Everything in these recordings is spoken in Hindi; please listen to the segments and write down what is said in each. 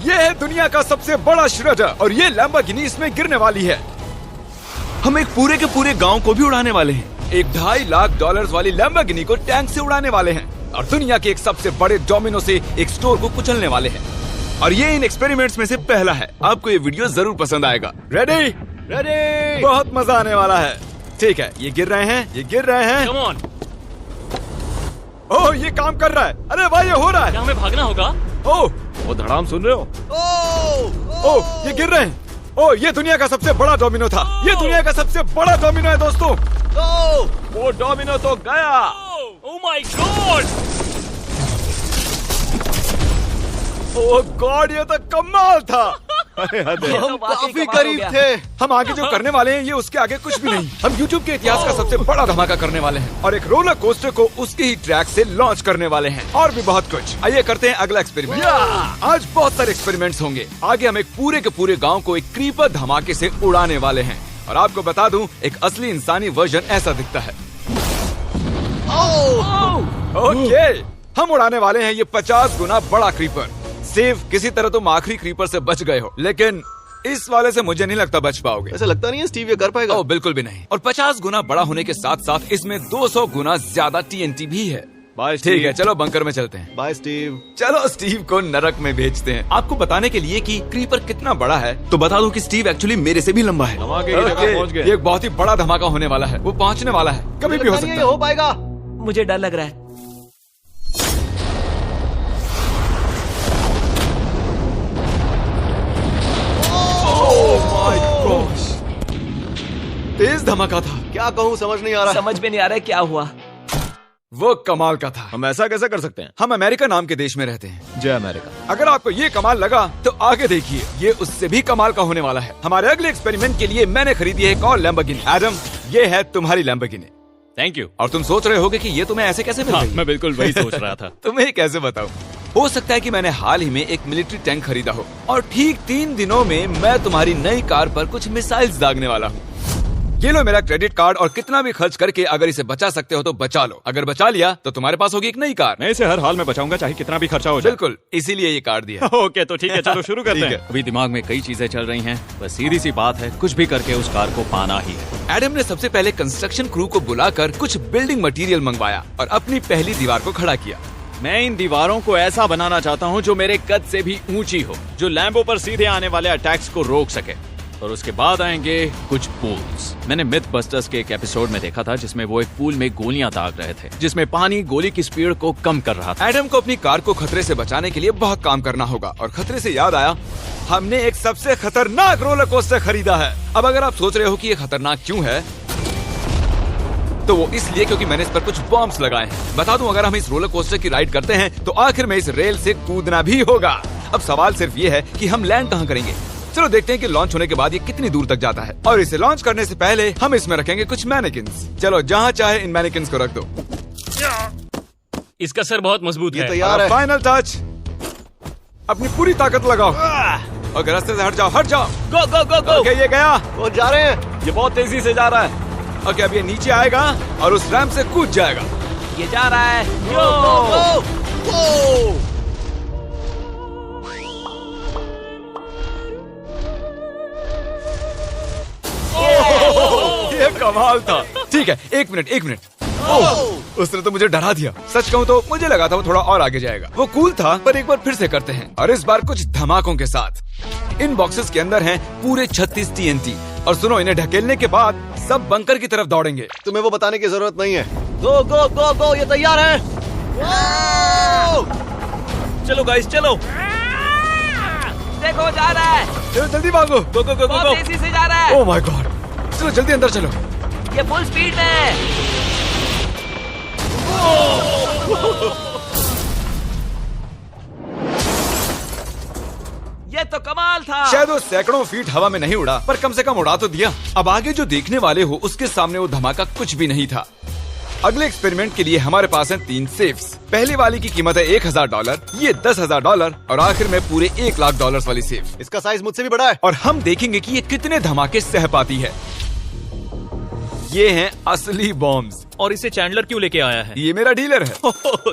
ये है दुनिया का सबसे बड़ा श्रेडर और ये लैम्बोर्गिनी इसमें गिरने वाली है। हम एक पूरे के पूरे गांव को भी उड़ाने वाले हैं। एक $2.5 लाख वाली लैम्बोर्गिनी को टैंक से उड़ाने वाले हैं और दुनिया के एक सबसे बड़े डोमिनो से एक स्टोर को कुचलने वाले हैं। और ये इन एक्सपेरिमेंट्स में से पहला है। आपको ये वीडियो जरूर पसंद आएगा। रेडी? रेडी। बहुत मजा आने वाला है। ठीक है, ये गिर रहे हैं, ये गिर रहे हैं। Come on. ओह, ये काम कर रहा है। अरे भाई, ये हो रहा है। क्या हमें भागना होगा? ओह, वो धड़ाम सुन रहे हो? ओह, ये गिर रहे हैं। ओह, ये दुनिया का सबसे बड़ा डोमिनो था। ये दुनिया का सबसे बड़ा डोमिनो है दोस्तों। वो डोमिनो तो गया। Oh my God! Oh God, ये तो कमाल था। हम काफी करीब थे। हम आगे जो करने वाले हैं ये उसके आगे कुछ भी नहीं। हम YouTube के इतिहास का सबसे बड़ा धमाका करने वाले हैं और एक रोलर कोस्टर को उसके ही ट्रैक से लॉन्च करने वाले हैं और भी बहुत कुछ। आइए करते हैं अगला एक्सपेरिमेंट। आज बहुत सारे एक्सपेरिमेंट्स होंगे। आगे हम एक पूरे के पूरे गांव को एक क्रीपर धमाके से उड़ाने वाले हैं और आपको बता दूं, एक असली इंसानी वर्जन ऐसा दिखता है। ओके, हम उड़ाने वाले हैं ये 50 गुना बड़ा क्रीपर। सेव, किसी तरह तुम आखिरी क्रीपर से बच गए हो, लेकिन इस वाले से मुझे नहीं लगता बच पाओगे। ऐसा लगता नहीं है स्टीव ये कर पाएगा। ओह, बिल्कुल भी नहीं। और 50 गुना बड़ा होने के साथ साथ इसमें 200 गुना ज्यादा TNT भी है। बाय ठीक है, चलो बंकर में चलते हैं। Bye Steve. चलो स्टीव को नरक में भेजते हैं। आपको बताने के लिए कि क्रीपर कितना बड़ा है तो बता दूं कि स्टीव एक्चुअली मेरे से भी लंबा है। धमाके की जगह पहुंच ये गए। एक बहुत ही बड़ा धमाका होने वाला है। वो पहुंचने वाला है, कभी भी हो सकता है। हो पाएगा। मुझे डर लग रहा है। तेज धमाका था। क्या कहूँ समझ नहीं आ रहा। समझ में नहीं आ रहा है क्या हुआ। वो कमाल का था। हम ऐसा कैसे कर सकते हैं? हम अमेरिका नाम के देश में रहते हैं। जय अमेरिका। अगर आपको ये कमाल लगा तो आगे देखिए, ये उससे भी कमाल का होने वाला है। हमारे अगले एक्सपेरिमेंट के लिए मैंने खरीदी है एक और लैम्बोर्गिनी। एडम, ये है तुम्हारी लैम्बोर्गिनी। Thank you. और तुम सोच रहे होगे कि ये तुम्हें ऐसे कैसे मिल गई? मैं बिल्कुल वही सोच रहा था। तुम्हें कैसे बताऊं? हो सकता है कि मैंने हाल ही में एक मिलिट्री टैंक खरीदा हो और ठीक 3 दिनों में मैं तुम्हारी नई कार पर कुछ मिसाइल्स दागने वाला हूँ। ये लो मेरा क्रेडिट कार्ड और कितना भी खर्च करके अगर इसे बचा सकते हो तो बचा लो। अगर बचा लिया तो तुम्हारे पास होगी एक नई कार। मैं इसे हर हाल में बचाऊंगा, चाहे कितना भी खर्चा हो जाए। बिल्कुल, इसीलिए ये कार्ड दिया। ओके, तो ठीक है, चलो शुरू करते ठीक हैं। है। अभी दिमाग में कई चीजें चल रही हैं, बस सीधी सी बात है, कुछ भी करके उस कार को पाना ही है। एडम ने सबसे पहले कंस्ट्रक्शन क्रू को बुलाकर कुछ बिल्डिंग मटेरियल मंगवाया और अपनी पहली दीवार को खड़ा किया। मैं इन दीवारों को ऐसा बनाना चाहता हूँ जो मेरे कद से भी ऊंची हो, जो लैम्बो पर सीधे आने वाले अटैक्स को रोक सके। और उसके बाद आएंगे कुछ पूल्स। मैंने मिथ बस्टर्स के एक एपिसोड में देखा था जिसमें वो एक पूल में गोलियां दाग रहे थे, जिसमें पानी गोली की स्पीड को कम कर रहा था। एडम को अपनी कार को खतरे से बचाने के लिए बहुत काम करना होगा और खतरे से याद आया, हमने एक सबसे खतरनाक रोलर कोस्टर खरीदा है। अब अगर आप सोच रहे हो कि ये खतरनाक क्यों है, तो वो इसलिए क्योंकि मैंने इस पर कुछ बॉम्ब्स लगाए हैं। बता दूं, अगर हम इस रोलर कोस्टर की राइड करते हैं तो आखिर में इस रेल से कूदना भी होगा। अब सवाल सिर्फ ये है कि हम लैंड कहाँ करेंगे। चलो देखते हैं कि लॉन्च होने के बाद ये कितनी दूर तक जाता है। और इसे लॉन्च करने से पहले हम इसमें रखेंगे कुछ मैनेकिन्स। चलो जहाँ चाहे इन मैनेकिन्स को रख दो। इसका सर बहुत मजबूत है। तैयार है। फाइनल टच, अपनी पूरी ताकत लगाओ और रास्ते से हट जाओ, हट जाओ। गो गो गो गो। ओके, ये गया। वो जा रहे हैं। ये बहुत तेजी से जा रहा है। ओके, अब ये नीचे आएगा और उस रैंप से कूद जाएगा। ये जा रहा है। ये कमाल था। ठीक है, एक मिनट। ओह, उसने तो मुझे डरा दिया। सच कहूँ तो मुझे लगा था वो थोड़ा और आगे जाएगा। वो कूल था, पर एक बार फिर से करते हैं और इस बार कुछ धमाकों के साथ। इन बॉक्सेस के अंदर हैं पूरे 36 TNT और सुनो, इन्हें ढकेलने के बाद सब बंकर की तरफ दौड़ेंगे। तुम्हें वो बताने की जरूरत नहीं है। गो गो गो गो, ये तैयार है। चलो गाइस, चलो। देखो जा रहा है। चलो जल्दी भागो। गो गो गो बहुत गो। तेजी से जा रहा है। ओह माय गॉड, चलो जल्दी अंदर चलो। ये फुल स्पीड में है। ये तो कमाल था। शायद वो सैकड़ों फीट हवा में नहीं उड़ा, पर कम से कम उड़ा तो दिया। अब आगे जो देखने वाले हो उसके सामने वो धमाका कुछ भी नहीं था। अगले एक्सपेरिमेंट के लिए हमारे पास हैं 3 सेफ्स। पहली वाली की कीमत है $1000, ये $10,000 और आखिर में पूरे $1 लाख वाली सेफ। इसका साइज मुझसे भी बड़ा है। और हम देखेंगे कि ये कितने धमाके सह पाती है। ये हैं असली बॉम्ब्स। और इसे चैंडलर क्यों लेके आया है? ये मेरा डीलर है।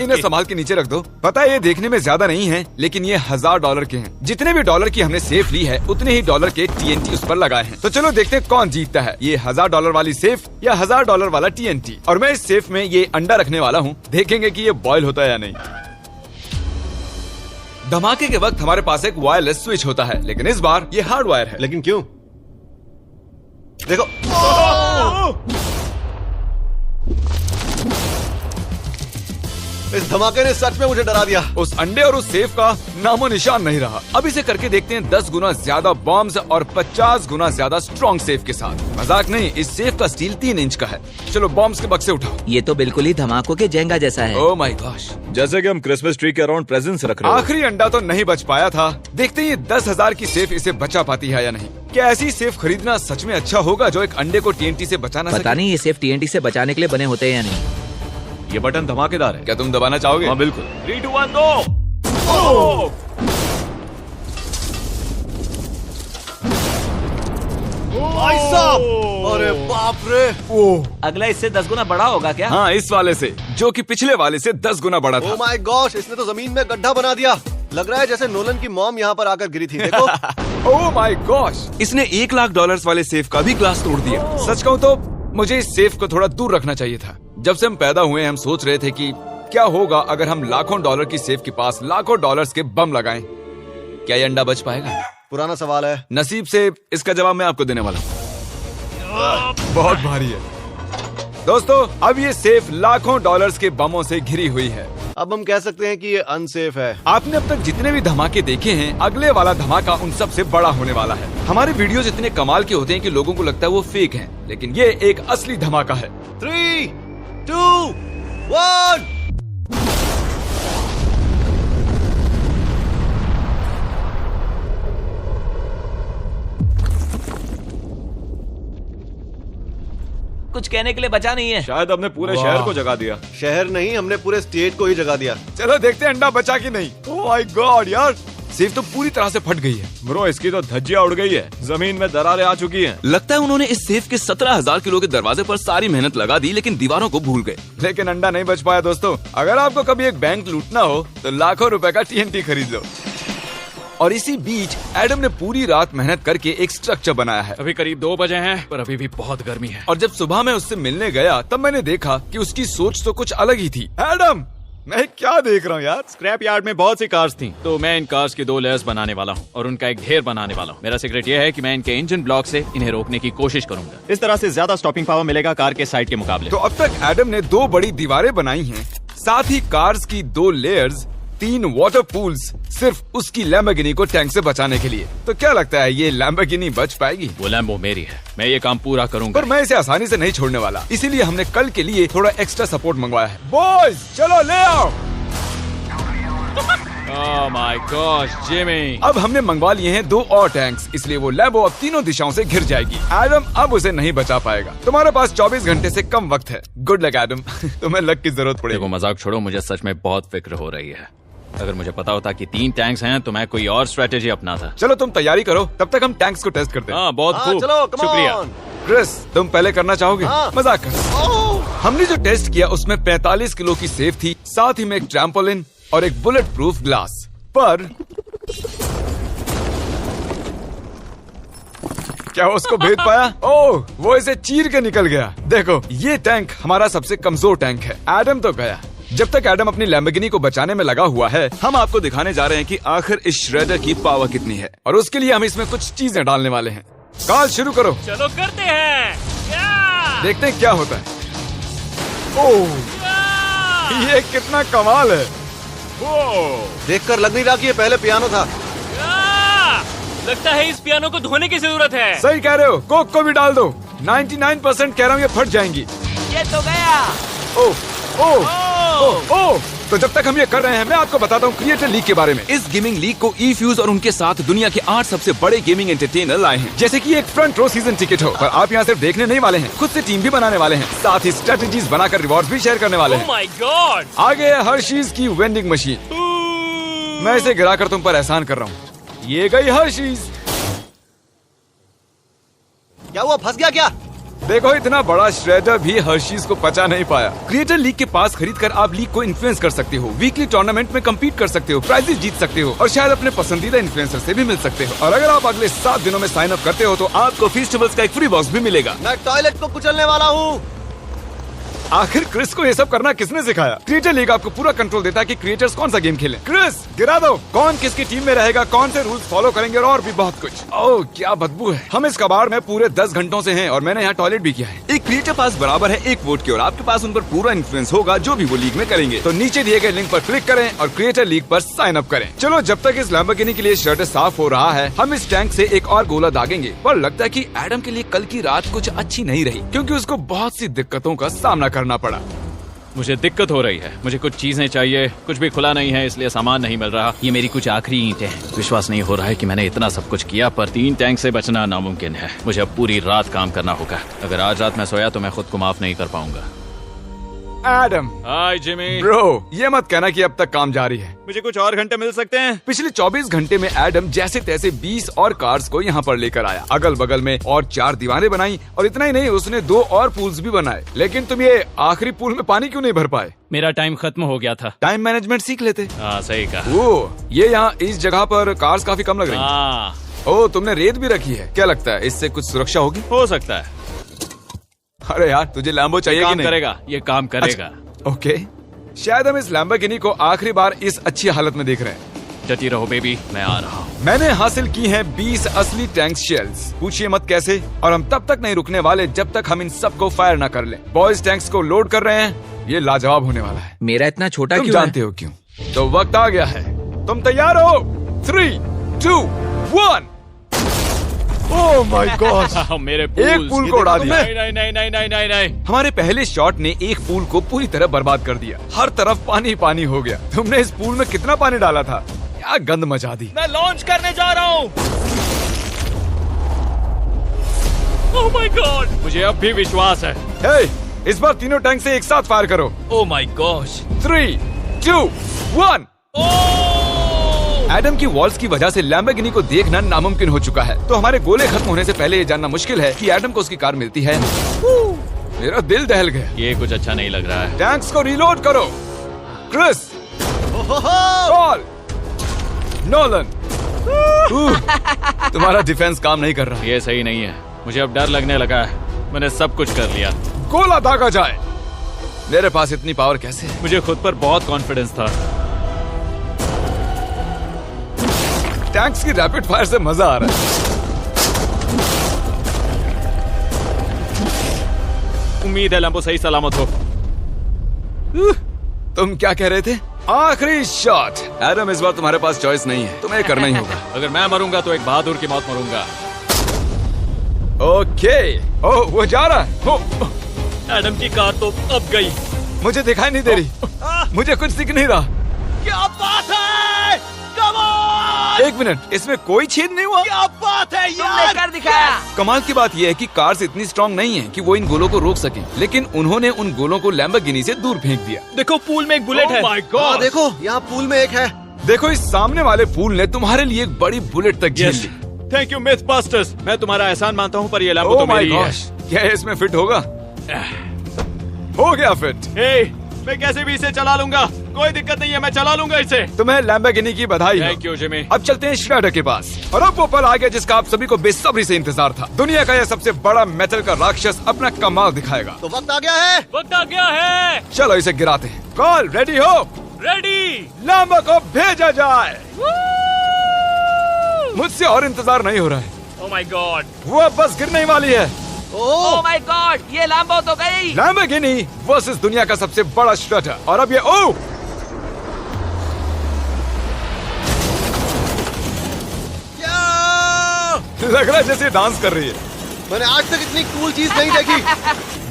इन्हें संभाल के नीचे रख दो। पता है ये देखने में ज्यादा नहीं है, लेकिन ये $1000 के हैं। जितने भी डॉलर की हमने सेफ ली है उतने ही डॉलर के TNT उस पर लगाए हैं। तो चलो देखते हैं कौन जीतता है, ये $1000 वाली सेफ या $1000 वाला TNT। और मैं इस सेफ में ये अंडा रखने वाला हूँ, देखेंगे कि ये बॉयल होता है या नहीं। धमाके के वक्त हमारे पास एक वायरलेस स्विच होता है, लेकिन इस बार ये हार्ड वायर है। लेकिन क्यों? देखो, इस धमाके ने सच में मुझे डरा दिया। उस अंडे और उस सेफ का नामो निशान नहीं रहा। अब इसे करके देखते हैं 10 गुना ज्यादा बॉम्ब्स और 50 गुना ज्यादा स्ट्रॉन्ग सेफ के साथ। मजाक नहीं, इस सेफ का स्टील 3 इंच का है। चलो बॉम्ब्स के बक्से उठाओ। ये तो बिल्कुल ही धमाकों के जेंगा जैसा है। ओह माय गॉश, जैसे कि हम क्रिसमस ट्री के अराउंड प्रेजेंट्स रख रहे हैं। आखिरी अंडा तो नहीं बच पाया था। देखते हैं ये 10,000 की सेफ इसे बचा पाती है या नहीं। क्या ऐसी सेफ खरीदना सच में अच्छा होगा जो एक अंडे को TNT से बचा ना सके? पता नहीं ये सेफ TNT से बचाने के लिए बने होते हैं या नहीं। ये बटन धमाकेदार है। क्या तुम दबाना चाहोगे? हाँ बिल्कुल। 3, 2, 1 गो। भाई साहब, अरे बाप रे। अगला इससे 10 गुना बड़ा होगा क्या? हाँ, इस वाले से, जो कि पिछले वाले से 10 गुना बड़ा ओ था। माय गॉश, इसने तो जमीन में गड्ढा बना दिया। लग रहा है जैसे नोलन की मॉम यहाँ पर आकर गिरी थी। देखो। ओह माय गॉश, इसने $1,00,000 वाले सेफ का भी ग्लास तोड़ दिया। सच कहूँ तो मुझे इस सेफ को थोड़ा दूर रखना चाहिए था। जब से हम पैदा हुए हम सोच रहे थे कि क्या होगा अगर हम लाखों डॉलर की सेफ के पास लाखों डॉलर्स के बम लगाएं। क्या ये अंडा बच पाएगा? पुराना सवाल है। नसीब से इसका जवाब मैं आपको देने वाला हूँ। बहुत भारी है दोस्तों। अब ये सेफ लाखों डॉलर्स के बमों से घिरी हुई है। अब हम कह सकते हैं कि ये अनसेफ है। आपने अब तक जितने भी धमाके देखे हैं, अगले वाला धमाका उन सब से बड़ा होने वाला है। हमारे वीडियोस इतने कमाल के होते हैं कि लोगों को लगता है वो फेक हैं, लेकिन ये एक असली धमाका है। 3, 2, 1। कुछ कहने के लिए बचा नहीं है। शायद हमने पूरे शहर को जगा दिया। शहर नहीं, हमने पूरे स्टेट को ही जगा दिया। चलो देखते हैं अंडा बचा कि नहीं। ओह माय गॉड यार, सेफ तो पूरी तरह से फट गई है। ब्रो, इसकी तो धज्जियां उड़ गई है। जमीन में दरारें आ चुकी हैं। लगता है उन्होंने इस सेफ के 17,000 किलो के दरवाजे पर सारी मेहनत लगा दी, लेकिन दीवारों को भूल गए। लेकिन अंडा नहीं बच पाया दोस्तों। अगर आपको कभी एक बैंक लूटना हो तो लाखों रुपए का TNT खरीद लो। और इसी बीच एडम ने पूरी रात मेहनत करके एक स्ट्रक्चर बनाया है। अभी करीब 2 बजे हैं, पर अभी भी बहुत गर्मी है। और जब सुबह मैं उससे मिलने गया तब मैंने देखा कि उसकी सोच तो कुछ अलग ही थी। एडम, मैं क्या देख रहा हूँ यार? स्क्रैप यार्ड में बहुत सी कार्स थी, तो मैं इन कार्स की 2 लेयर्स बनाने वाला हूँ और उनका एक ढेर बनाने वाला हूँ। मेरा सीक्रेट ये है कि मैं इनके इंजन ब्लॉक से इन्हें रोकने की कोशिश करूंगा। इस तरह से ज्यादा स्टॉपिंग पावर मिलेगा कार के साइड के मुकाबले। तो अब तक एडम ने 2 बड़ी दीवारें बनाई हैं, साथ ही कार्स की 2 लेयर्स, 3 वाटर पूल्स, सिर्फ उसकी लैम्बोर्गिनी को टैंक से बचाने के लिए। तो क्या लगता है ये लैम्बोर्गिनी बच पाएगी? वो लैम्बो मेरी है, मैं ये काम पूरा करूंगा। पर मैं इसे आसानी से नहीं छोड़ने वाला, इसीलिए हमने कल के लिए थोड़ा एक्स्ट्रा सपोर्ट मंगवाया है। बॉयज चलो ले आओ। Oh my gosh Jimmy. अब हमने मंगवा लिए हैं 2 और टैंक्स, इसलिए वो लैम्बो अब तीनों दिशाओं से घिर जाएगी। एडम अब उसे नहीं बचा पाएगा। तुम्हारे पास 24 घंटे से कम वक्त है। Good luck Adam. तुम्हें लक की जरूरत पड़ेगी। देखो मजाक छोड़ो, मुझे सच में बहुत फिक्र हो रही है। अगर मुझे पता होता कि 3 टैंक्स हैं तो मैं कोई और स्ट्रेटेजी अपनाता। चलो तुम तैयारी करो, तब तक हम टैंक्स को टेस्ट करते हैं। हाँ बहुत खूब, चलो, come शुक्रिया। on। क्रिस, तुम पहले करना चाहोगे? हाँ। मजाक कर। हमने जो टेस्ट किया उसमें 45 किलो की सेफ थी, साथ ही में एक ट्रैम्पोलिन और एक बुलेट प्रूफ ग्लास। पर क्या उसको भेद पाया? ओह, वो इसे चीर के निकल गया। देखो, ये टैंक हमारा सबसे कमजोर टैंक है। एडम तो गया। जब तक एडम अपनी लैम्बोर्गिनी को बचाने में लगा हुआ है, हम आपको दिखाने जा रहे हैं कि आखिर इस श्रेडर की पावर कितनी है, और उसके लिए हम इसमें कुछ चीजें डालने वाले हैं। कॉल शुरू करो। चलो करते हैं। या! देखते हैं क्या होता है। ओह, ये कितना कमाल है। देखकर लग नहीं रहा कि ये पहले पियानो था। या! लगता है इस पियानो को धोने की जरूरत है। सही कह रहे हो, कोक को भी डाल दो। 99% कह रहा हूँ ये फट जाएंगी। ये तो गया। ओह ओह ओह ओह। तो जब तक हम ये कर रहे हैं, मैं आपको बताता हूँ क्रिएटर लीग के बारे में। इस गेमिंग लीग को ई-फ्यूज और उनके साथ दुनिया के 8 सबसे बड़े गेमिंग एंटरटेनर लाए हैं। जैसे कि एक फ्रंट रो सीजन टिकट हो, पर आप यहाँ सिर्फ देखने नहीं वाले हैं, खुद से टीम भी बनाने वाले हैं, साथ ही स्ट्रेटेजीज बनाकर रिवॉर्ड्स भी शेयर करने वाले ओह हैं। My God. आगे है हर्शीज की वेंडिंग मशीन। मैं इसे गिराकर तुम पर एहसान कर रहा हूँ। ये गई हर्शीज। क्या हुआ, फंस गया क्या? देखो इतना बड़ा श्रेडर भी हर्शीज को पचा नहीं पाया। क्रिएटर लीग के पास खरीद कर आप लीग को इन्फ्लुएंस कर सकते हो, वीकली टूर्नामेंट में कम्पीट कर सकते हो, प्राइजेस जीत सकते हो और शायद अपने पसंदीदा इन्फ्लुएंसर से भी मिल सकते हो। और अगर आप अगले 7 दिनों में साइन अप करते हो तो आपको फेस्टिवल्स का एक फ्री बॉक्स भी मिलेगा। मैं टॉयलेट को कुचलने वाला हूँ। आखिर क्रिस को ये सब करना किसने सिखाया? क्रिएटर लीग आपको पूरा कंट्रोल देता है कि क्रिएटर्स कौन सा गेम खेलें। क्रिस गिरा दो, कौन किसकी टीम में रहेगा, कौन से रूल्स फॉलो करेंगे और भी बहुत कुछ। ओह क्या बदबू है। हम इस कबाड़ में पूरे 10 घंटों से हैं और मैंने यहाँ टॉयलेट भी किया है। एक क्रिएटर पास बराबर है एक वोट के और आपके पास उन पर पूरा इन्फ्लुएंस होगा जो भी वो लीग में करेंगे। तो नीचे दिए गए लिंक पर क्लिक करें और क्रिएटर लीग पर साइन अप करें। चलो जब तक इस लैम्बोर्गिनी के लिए शर्ट साफ हो रहा है हम इस टैंक से एक और गोला दागेंगे। पर लगता है कि एडम के लिए कल की रात कुछ अच्छी नहीं रही क्योंकि उसको बहुत सी दिक्कतों का सामना करना पड़ा। मुझे दिक्कत हो रही है, मुझे कुछ चीजें चाहिए, कुछ भी खुला नहीं है इसलिए सामान नहीं मिल रहा। ये मेरी कुछ आखिरी ईंटें हैं। विश्वास नहीं हो रहा है कि मैंने इतना सब कुछ किया पर 3 टैंक से बचना नामुमकिन है। मुझे अब पूरी रात काम करना होगा। अगर आज रात मैं सोया तो मैं खुद को माफ नहीं कर पाऊंगा। एडम हाय जिमी। ब्रो ये मत कहना कि अब तक काम जारी है। मुझे कुछ और घंटे मिल सकते हैं? पिछले 24 घंटे में एडम जैसे तैसे 20 और कार्स को यहाँ पर लेकर आया। अगल बगल में और 4 दीवारें बनाई और इतना ही नहीं उसने 2 और पूल्स भी बनाए। लेकिन तुम ये आखिरी पूल में पानी क्यों नहीं भर पाए? मेरा टाइम खत्म हो गया था। टाइम मैनेजमेंट सीख लेते। हाँ सही कहा। ओ ये यहाँ इस जगह पर कार्स काफी कम लग रही हैं। हाँ ओ तुमने रेत भी रखी है, क्या लगता है इससे कुछ सुरक्षा होगी? हो सकता है। अरे यार तुझे लैम्बो चाहिए कि काम नहीं? करेगा, ये काम करेगा। ओके शायद हम इस लैम्बोर्गिनी को आखिरी बार इस अच्छी हालत में देख रहे हैं। डटी रहो बेबी, मैं आ रहा हूँ। मैंने हासिल की हैं 20 असली टैंक शेल्स। पूछिए मत कैसे और हम तब तक नहीं रुकने वाले जब तक हम इन सबको फायर ना कर लें। बॉयज टैंक्स को लोड कर रहे हैं, ये लाजवाब होने वाला है। मेरा इतना छोटा तुम क्यों जानते हो क्यों? तो वक्त आ गया है, तुम तैयार हो? 3, 2, 1। ओह माय गॉड मेरे एक पूल को उड़ा दिया। नहीं नहीं नहीं नहीं नहीं नहीं नहीं। हमारे पहले शॉट ने एक पूल को पूरी तरह बर्बाद कर दिया। हर तरफ पानी पानी हो गया। तुमने इस पूल में कितना पानी डाला था? क्या गंद मचा दी। मैं लॉन्च करने जा रहा हूँ। Oh my God. मुझे अब भी विश्वास है। हे, इस बार तीनों टैंक से एक साथ फायर करो। Oh my gosh. 3, 2, 1। एडम की वॉल्स की वजह से लैम्बोर्गिनी को देखना नामुमकिन हो चुका है। तो हमारे गोले खत्म होने से पहले ये जानना मुश्किल है कि एडम को उसकी कार मिलती है। मेरा दिल दहल गया। ये कुछ अच्छा नहीं लग रहा है। टैंक्स को रीलोड करो। Chris, Paul, Nolan. तुम्हारा डिफेंस काम नहीं कर रहा। ये सही नहीं है। मुझे अब डर लगने लगा है। मैंने सब कुछ कर लिया। गोला दागा जाए। मेरे पास इतनी पावर कैसे है? मुझे खुद पर बहुत कॉन्फिडेंस था। टैंक्स की रैपिड फायर से मजा आ रहा है। उम्मीद है लैम्बो सही सलामत हो। तुम क्या कह रहे थे? आखिरी शॉट। एडम इस बार तुम्हारे पास चॉइस नहीं है, तुम्हें करना ही होगा। अगर मैं मरूंगा तो एक बहादुर की मौत मरूंगा। ओके। ओह वो जा रहा है। एडम की कार तो अब गई। मुझे दिखाई नहीं दे रही। मुझे कुछ दिख नहीं रहा। क्या बात है? Come on! एक मिनट, इसमें कोई छेद नहीं हुआ। क्या बात है तुमने यार? कर दिखाया। कमाल की बात यह है कि कार्स इतनी स्ट्रांग नहीं है कि वो इन गोलों को रोक सकें, लेकिन उन्होंने उन गोलों को लैम्बोर्गिनी से दूर फेंक दिया। देखो पूल में एक बुलेट है। माय हाँ गॉड। देखो यहाँ पूल में एक है। देखो इस सामने वाले पूल ने तुम्हारे लिए एक बड़ी बुलेट तक झेल ली। Thank you MythBusters. मैं तुम्हारा एहसान मानता हूँ पर ये लैम्बो ओह तो माय मेरी है। गॉश, क्या इसमें फिट होगा? हो गया फिट। हे, मैं कैसे भी इसे चला लूंगा। कोई दिक्कत नहीं है, मैं चला लूंगा इसे। तुम्हें लैम्बोर्गिनी की बधाई हो। Thank you Jimmy. अब चलते हैं श्रेडर के पास। और अब वो पल आ गया जिसका आप सभी को बेसब्री से इंतजार था। दुनिया का यह सबसे बड़ा मेटल का राक्षस अपना कमाल दिखाएगा। तो वक्त आ गया है। वक्त आ गया है। चलो इसे गिराते हैं। कॉल रेडी हो? रेडी। लैम्बो को भेजा जाए। मुझसे और इंतजार नहीं हो रहा है। Oh my God. वो अब बस गिरने ही वाली है। ओह माय गॉड, ये लैम्बो तो गई। लैम्बोर्गिनी वर्सेस दुनिया का सबसे बड़ा श्रेडर। और अब ये ओ लग रहा है जैसे डांस कर रही है। मैंने आज तक इतनी कूल चीज नहीं देखी।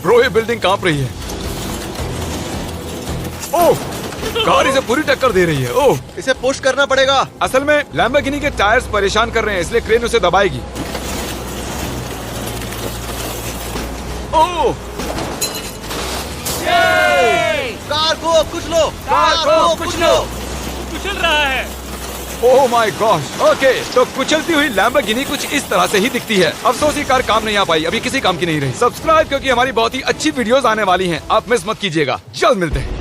ब्रो ये बिल्डिंग कांप रही है। ओह कार इसे पूरी टक्कर दे रही है। ओह इसे पुश करना पड़ेगा। असल में लैम्बोर्गिनी के टायर्स परेशान कर रहे हैं इसलिए क्रेन उसे दबाएगी। ओह कार को कुचलो। कार को कुचलो। कुचल रहा है। Oh my God. ओके, तो कुचलती हुई लैम्बोर्गिनी कुछ इस तरह से ही दिखती है। अफसोस ये कार काम नहीं आ पाई, अभी किसी काम की नहीं रही। सब्सक्राइब क्योंकि हमारी बहुत ही अच्छी वीडियोस आने वाली हैं, आप मिस मत कीजिएगा। जल्द मिलते हैं।